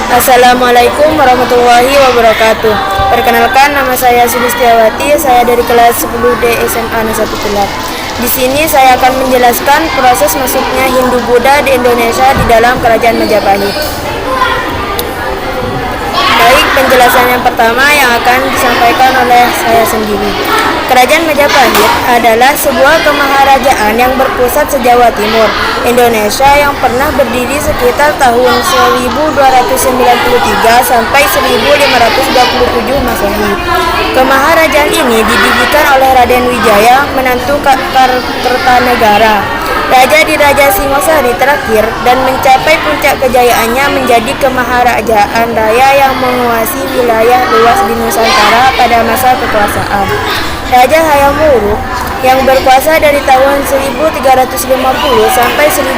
Assalamualaikum warahmatullahi wabarakatuh. Perkenalkan, nama saya Sulistiawati. Saya dari kelas 10D SMA Negeri 1. Di sini saya akan menjelaskan proses masuknya Hindu-Buddha di Indonesia di dalam Kerajaan Majapahit. Baik, penjelasan yang pertama yang akan disampaikan oleh saya sendiri. Kerajaan Majapahit adalah sebuah kemaharajaan yang berpusat se-Jawa Timur, Indonesia, yang pernah berdiri sekitar tahun 1293 sampai 1527 Masehi. Kemaharajaan ini didirikan oleh Raden Wijaya, menantu Kartanegara, raja di Raja Singosari terakhir, dan mencapai puncak kejayaannya menjadi kemaharajaan raya yang menguasai wilayah luas di Nusantara pada masa kekuasaan Raja Hayam Wuruk yang berkuasa dari tahun 1350 sampai 1389.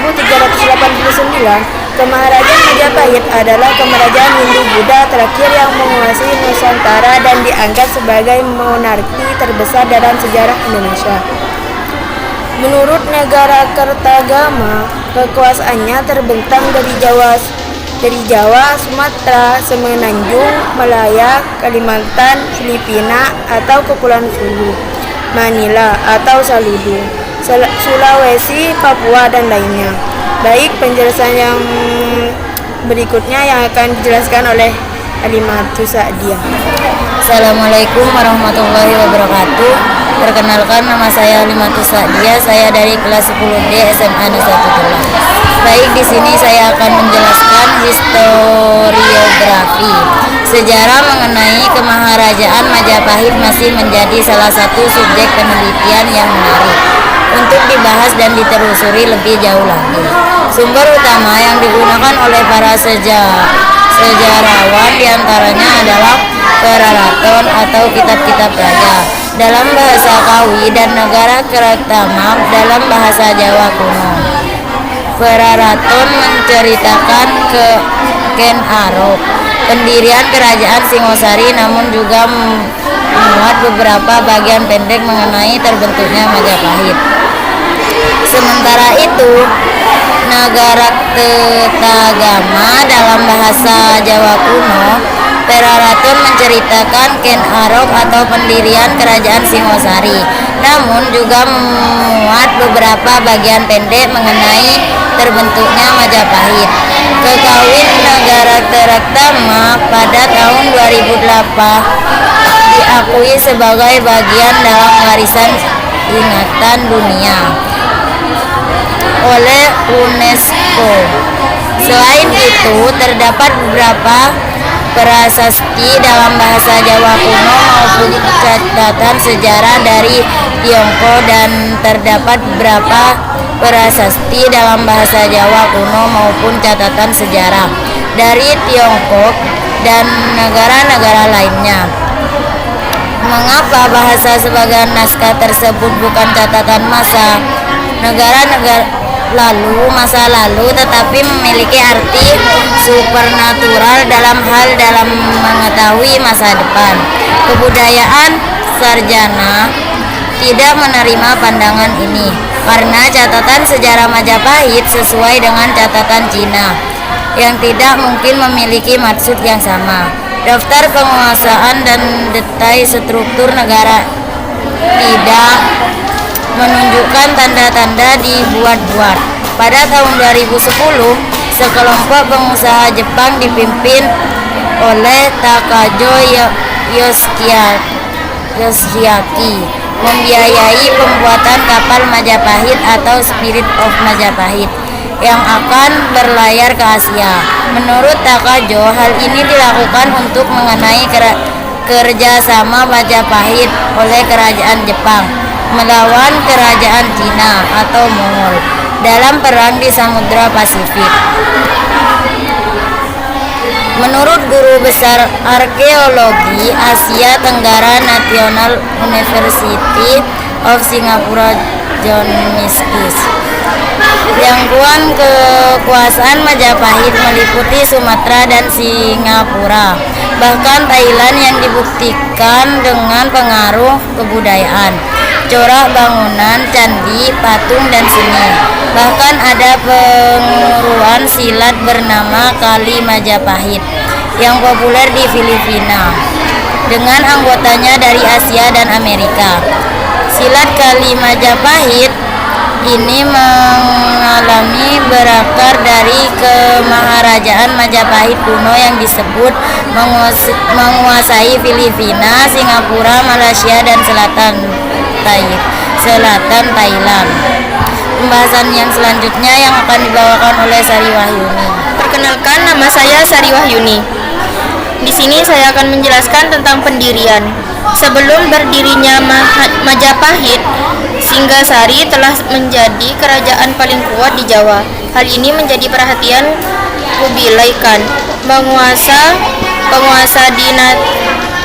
Kemaharajaan Majapahit adalah kemerajaan Hindu-Buddha terakhir yang menguasai Nusantara dan dianggap sebagai monarki terbesar dalam sejarah Indonesia. Menurut negara Kertagama, kekuasaannya terbentang dari Jawa, Sumatera, Semenanjung, Malaya, Kalimantan, Filipina atau Kepulauan Sulu, Manila atau Saludu, Sulawesi, Papua, dan lainnya. Baik, penjelasan yang berikutnya yang akan dijelaskan oleh Halimatu Sa'diyah. Assalamualaikum warahmatullahi wabarakatuh. Perkenalkan, nama saya Halimatu Sa'diyah. Saya dari kelas 10D SMA Negeri 1. Baik, di sini saya akan menjelaskan historiografi. Sejarah mengenai Kemaharajaan Majapahit masih menjadi salah satu subjek penelitian yang menarik untuk dibahas dan ditelusuri lebih jauh lagi. Sumber utama yang digunakan oleh para sejarawan diantaranya adalah Peraraton atau kitab-kitab raja dalam bahasa Kawi dan Negara Keratama dalam bahasa Jawa kuno. Peraraton menceritakan Ken Arok, pendirian kerajaan Singosari, namun juga memuat beberapa bagian pendek mengenai terbentuknya Majapahit. Sementara itu, Negara Ketagama dalam bahasa Jawa kuno, Peraraton menceritakan Ken Arok atau pendirian kerajaan Singosari, namun juga memuat beberapa bagian pendek mengenai terbentuknya Majapahit. Kekawin Negara Ketagama pada tahun 2008 diakui sebagai bagian dalam warisan ingatan dunia oleh UNESCO. Selain itu, terdapat beberapa prasasti dalam bahasa Jawa kuno maupun catatan sejarah dari Tiongkok, dan terdapat beberapa prasasti dalam bahasa Jawa kuno maupun catatan sejarah dari Tiongkok dan negara-negara lainnya. Mengapa bahasa sebagian naskah tersebut bukan catatan masa lalu, tetapi memiliki arti supernatural dalam mengetahui masa depan? Kebudayaan sarjana tidak menerima pandangan ini karena catatan sejarah Majapahit sesuai dengan catatan Cina yang tidak mungkin memiliki maksud yang sama. Daftar penguasaan dan detail struktur negara tidak menunjukkan tanda-tanda dibuat-buat. Pada tahun 2010, sekelompok pengusaha Jepang dipimpin oleh Takajo Yoshiaki membiayai pembuatan kapal Majapahit atau Spirit of Majapahit yang akan berlayar ke Asia. Menurut Takajo, hal ini dilakukan untuk mengenai kerjasama Majapahit oleh kerajaan Jepang melawan kerajaan Cina atau Mongol dalam perang di Samudra Pasifik. Menurut Guru Besar Arkeologi Asia Tenggara National University of Singapore, John Miskis, jangkauan kekuasaan Majapahit meliputi Sumatera dan Singapura, bahkan Thailand, yang dibuktikan dengan pengaruh kebudayaan, corak bangunan, candi, patung, dan seni. Bahkan ada penguruan silat bernama Kali Majapahit. yang populer di Filipina dengan anggotanya dari Asia dan Amerika. Silat kali Majapahit ini mengalami berakar dari kemaharajaan Majapahit kuno yang disebut menguasai Filipina, Singapura, Malaysia, dan selatan Thailand. Pembahasan yang selanjutnya yang akan dibawakan oleh Sari Wahyuni. Perkenalkan, nama saya Sari Wahyuni. Di sini saya akan menjelaskan tentang pendirian. Sebelum berdirinya Majapahit, Singgasari telah menjadi kerajaan paling kuat di Jawa. Hal ini menjadi perhatian Kubilai Khan, penguasa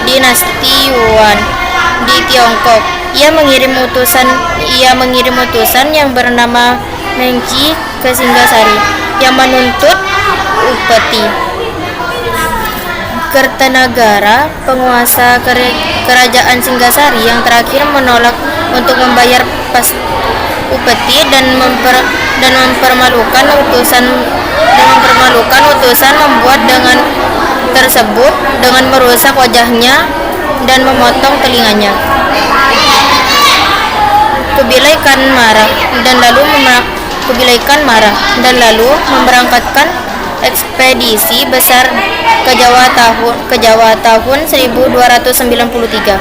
dinasti Yuan di Tiongkok. Ia mengirim utusan yang bernama Mengki ke Singgasari yang menuntut upeti. Kertanagara, penguasa kerajaan Singgasari yang terakhir, menolak untuk membayar upeti dan mempermalukan utusan membuat dengan tersebut dengan merusak wajahnya dan memotong telinganya. Kubilai Khan marah dan lalu memberangkatkan ekspedisi besar ke Jawa tahun 1293.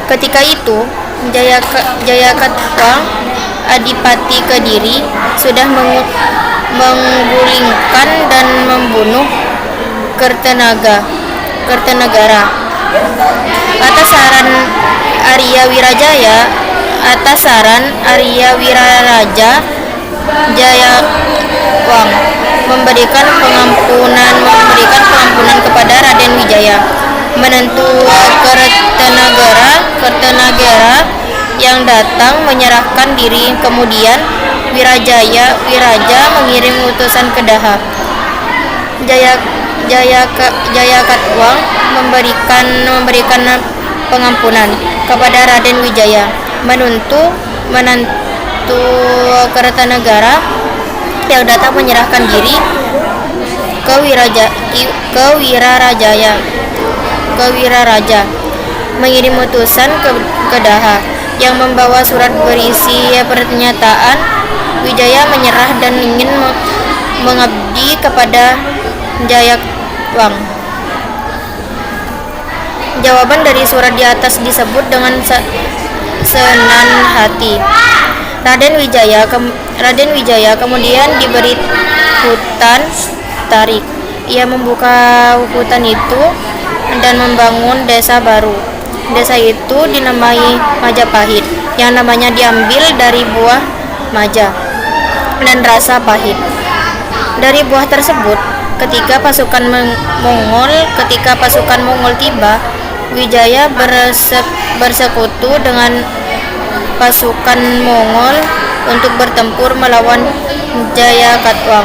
Ketika itu, Jayakatwang, Adipati Kediri, sudah menggulingkan dan membunuh Kertanagara. Atas saran Arya Wiraraja, Jayawang memberikan pengampunan kepada Raden Wijaya, menantu Kertanagara yang datang menyerahkan diri. Kemudian Wiraja mengirim utusan ke Daha. Jayakatwang memberikan pengampunan kepada Raden Wijaya. Menantu Kertanagara yang datang menyerahkan diri ke Wiraraja mengirim utusan ke Daha yang membawa surat berisi pernyataan Wijaya menyerah dan ingin mengabdi kepada Jayawang. Jawaban dari surat di atas disebut dengan senang hati. Raden Wijaya kemudian diberi hutan tarik. Ia membuka hutan itu dan membangun desa baru. Desa itu dinamai Majapahit, yang namanya diambil dari buah maja dan rasa pahit. Dari buah tersebut, ketika pasukan Mongol tiba, Wijaya bersekutu dengan pasukan Mongol untuk bertempur melawan Jayakatwang.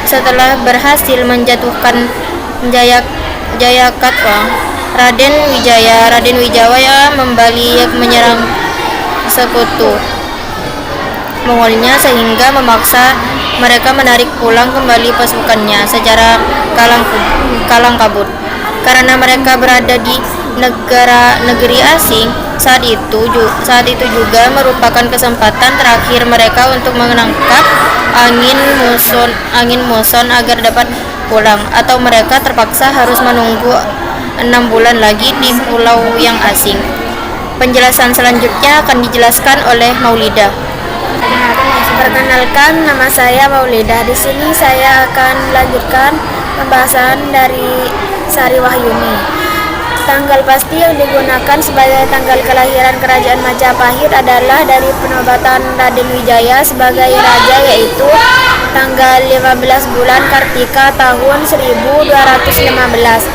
Setelah berhasil menjatuhkan Jayakatwang, Raden Wijaya membalik menyerang sekutu Mongolnya sehingga memaksa mereka menarik pulang kembali pasukannya secara kalang kabut. Karena mereka berada di negeri asing, saat itu juga merupakan kesempatan terakhir mereka untuk menangkap angin muson agar dapat pulang, atau mereka terpaksa harus menunggu 6 bulan lagi di pulau yang asing. Penjelasan selanjutnya akan dijelaskan oleh Maulidah. Perkenalkan, nama saya Maulidah. Di sini saya akan melanjutkan pembahasan dari Sari Wahyuni. Tanggal pasti yang digunakan sebagai tanggal kelahiran Kerajaan Majapahit adalah dari penobatan Raden Wijaya sebagai raja, yaitu tanggal 15 bulan Kartika tahun 1215.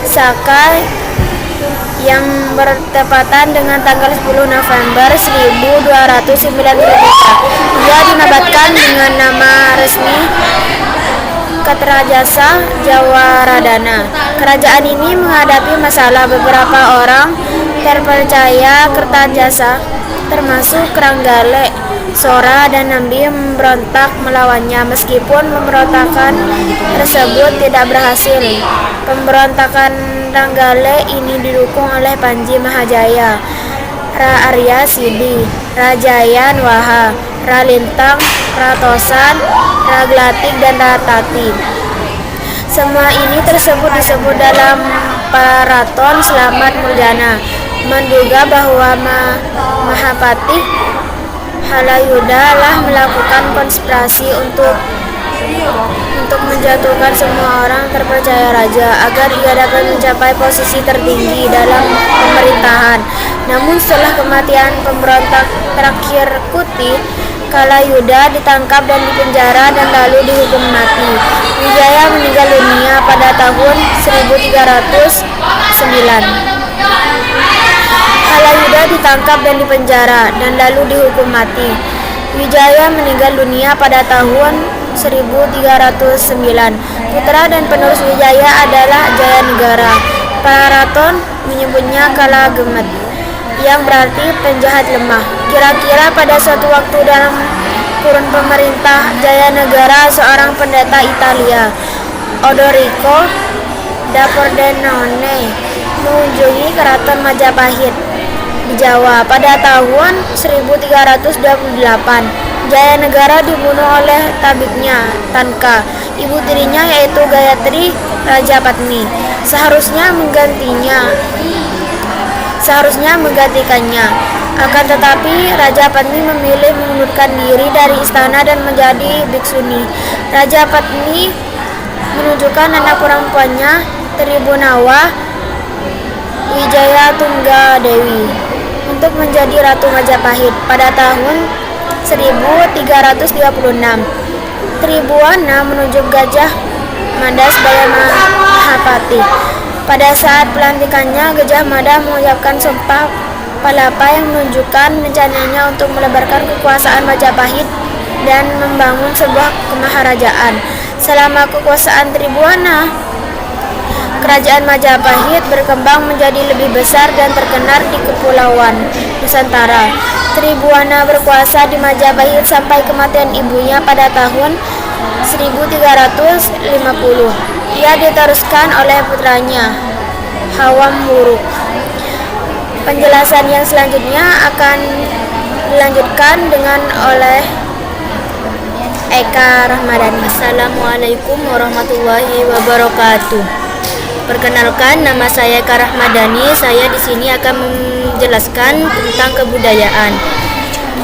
Saka yang bertepatan dengan tanggal 10 November 1293. Ia dinobatkan dengan nama resmi Kertajasa Jawaradana. Kerajaan ini menghadapi masalah. Beberapa orang terpercaya Kertajasa, termasuk Kertanggale, Sora dan Nambi memberontak melawannya. Meskipun pemberontakan tersebut tidak berhasil, pemberontakan Ranggale ini didukung oleh Panji Mahajaya, Ra Arya Sidi, Ra Jaya Nwaha, Ra Lintang, Ra Tosan, Ra Glatik, dan Ra Tati. Semua ini disebut dalam Paraton Slamet Muljana, menduga bahwa Mahapati Halayuda lah melakukan konspirasi untuk menjatuhkan semua orang terpercaya raja agar ia dapat mencapai posisi tertinggi dalam pemerintahan. Namun setelah kematian pemberontak terakhir Kuti, Kalayuda ditangkap dan dipenjara dan lalu dihukum mati. Wijaya meninggal dunia pada tahun 1309. Kalayuda ditangkap dan dipenjara dan lalu dihukum mati. Wijaya meninggal dunia pada tahun 1309. Putra dan penerus Wijaya adalah Jayanegara. Paraton menyebutnya Kalagemet, yang berarti penjahat lemah. Kira-kira pada suatu waktu dalam kurun pemerintah Jayanegara, seorang pendeta Italia, Odorico da Pordenone, mengunjungi keraton Majapahit di Jawa. Pada tahun 1328, Jayanegara dibunuh oleh tabibnya Tanka, ibu tirinya yaitu Gayatri Rajapatni. Seharusnya menggantikannya. Akan tetapi Rajapatni memilih mengundurkan diri dari istana dan menjadi biksuni. Rajapatni menunjukkan anak perempuannya Tribunawa Wijaya Tunggadewi untuk menjadi Ratu Majapahit pada tahun 1336. Tribuana menunjuk Gajah Mada sebagai Mahapati. Pada saat pelantikannya, Gajah Mada mengucapkan sumpah palapa yang menunjukkan rencananya untuk melebarkan kekuasaan Majapahit dan membangun sebuah kemaharajaan. Selama kekuasaan Tribuana, kerajaan Majapahit berkembang menjadi lebih besar dan terkenal di Kepulauan Nusantara. Tribuana berkuasa di Majapahit sampai kematian ibunya pada tahun 1350. Ia diteruskan oleh putranya, Hawam Wuruk. Penjelasan yang selanjutnya akan dilanjutkan oleh Eka Rahmadani. Assalamualaikum warahmatullahi wabarakatuh. Perkenalkan, nama saya Eka Rahmadani. Saya di sini akan menjelaskan tentang kebudayaan.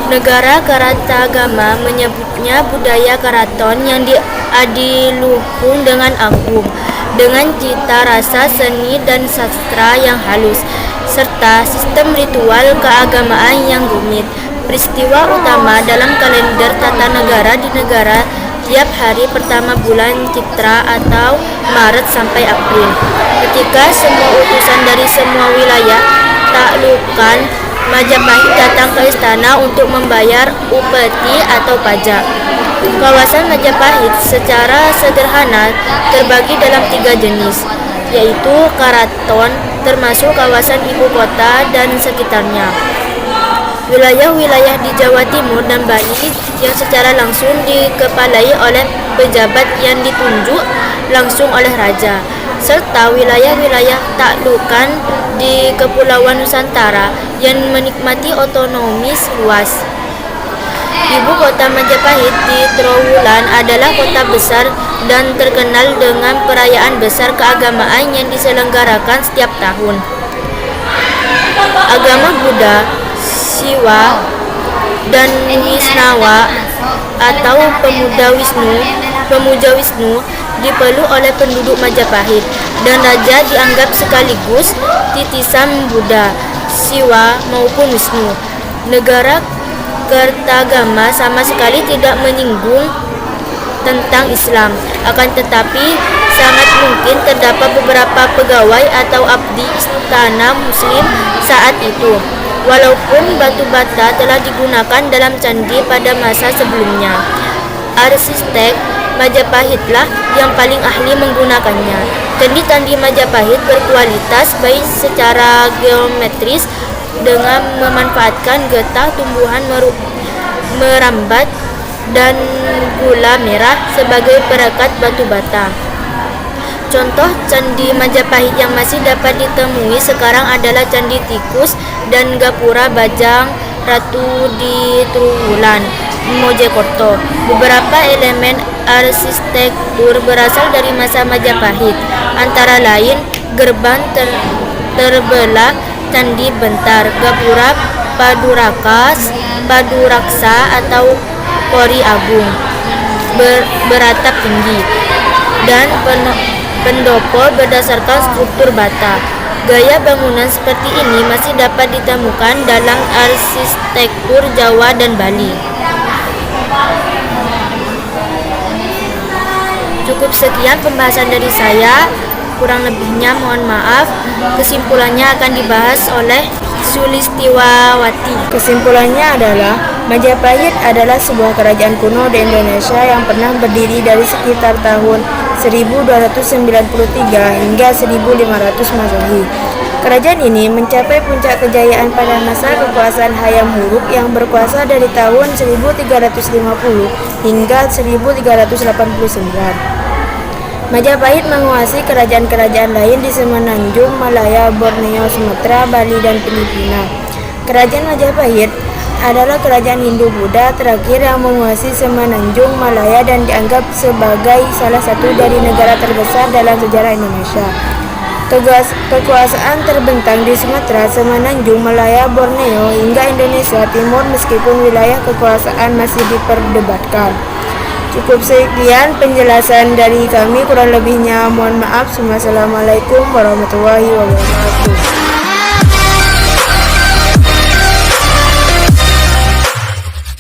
Negara Karatagama menyebutnya budaya keraton yang diadiluhung dengan agung, dengan cita rasa seni dan sastra yang halus, serta sistem ritual keagamaan yang rumit. Peristiwa utama dalam kalender tata negara di negara tiap hari pertama bulan Citra atau Maret sampai April, ketika semua utusan dari semua wilayah taklukan Majapahit datang ke istana untuk membayar upeti atau pajak. Kawasan Majapahit secara sederhana terbagi dalam 3 jenis, yaitu karaton, termasuk kawasan ibu kota dan sekitarnya, wilayah-wilayah di Jawa Timur dan Bali yang secara langsung dikepalai oleh pejabat yang ditunjuk langsung oleh raja, serta wilayah-wilayah taklukan di Kepulauan Nusantara yang menikmati otonomis luas. Ibu kota Majapahit di Trowulan adalah kota besar dan terkenal dengan perayaan besar keagamaan yang diselenggarakan setiap tahun. Agama Buddha, Siwa, dan Wisnawa atau pemuja Wisnu dipeluk oleh penduduk Majapahit, dan raja dianggap sekaligus titisan Buddha, Siwa maupun Wisnu. Negara Kertagama sama sekali tidak menyinggung tentang Islam, akan tetapi sangat mungkin terdapat beberapa pegawai atau abdi istana Muslim saat itu, walaupun batu bata telah digunakan dalam candi pada masa sebelumnya. Arsitek Majapahitlah yang paling ahli menggunakannya. Candi-candi Majapahit berkualitas baik secara geometris dengan memanfaatkan getah tumbuhan merambat, dan gula merah sebagai perekat batu bata. Contoh Candi Majapahit yang masih dapat ditemui sekarang adalah Candi Tikus dan Gapura Bajang Ratu di Trowulan, Mojokerto. Beberapa elemen arsitektur berasal dari masa Majapahit, antara lain gerbang terbelah Candi Bentar, Gapura Paduraksa atau Kori Agung beratap tinggi, dan pendopo berdasarkan struktur bata. Gaya bangunan seperti ini masih dapat ditemukan dalam arsitektur Jawa dan Bali. Cukup sekian pembahasan dari saya, kurang lebihnya mohon maaf. Kesimpulannya akan dibahas oleh Sulistiwawati. Kesimpulannya adalah Majapahit adalah sebuah kerajaan kuno di Indonesia yang pernah berdiri dari sekitar tahun 1293 hingga 1500 Masehi. Kerajaan ini mencapai puncak kejayaan pada masa kekuasaan Hayam Wuruk yang berkuasa dari tahun 1350 hingga 1389. Majapahit menguasai kerajaan-kerajaan lain di Semenanjung, Malaya, Borneo, Sumatera, Bali, dan Filipina. Kerajaan Majapahit adalah kerajaan Hindu-Buddha terakhir yang menguasai Semenanjung, Malaya, dan dianggap sebagai salah satu dari negara terbesar dalam sejarah Indonesia. Kekuasaan terbentang di Sumatera, Semenanjung, Malaya, Borneo, hingga Indonesia Timur meskipun wilayah kekuasaan masih diperdebatkan. Cukup sekian penjelasan dari kami, kurang lebihnya mohon maaf. Wassalamualaikum warahmatullahi wabarakatuh.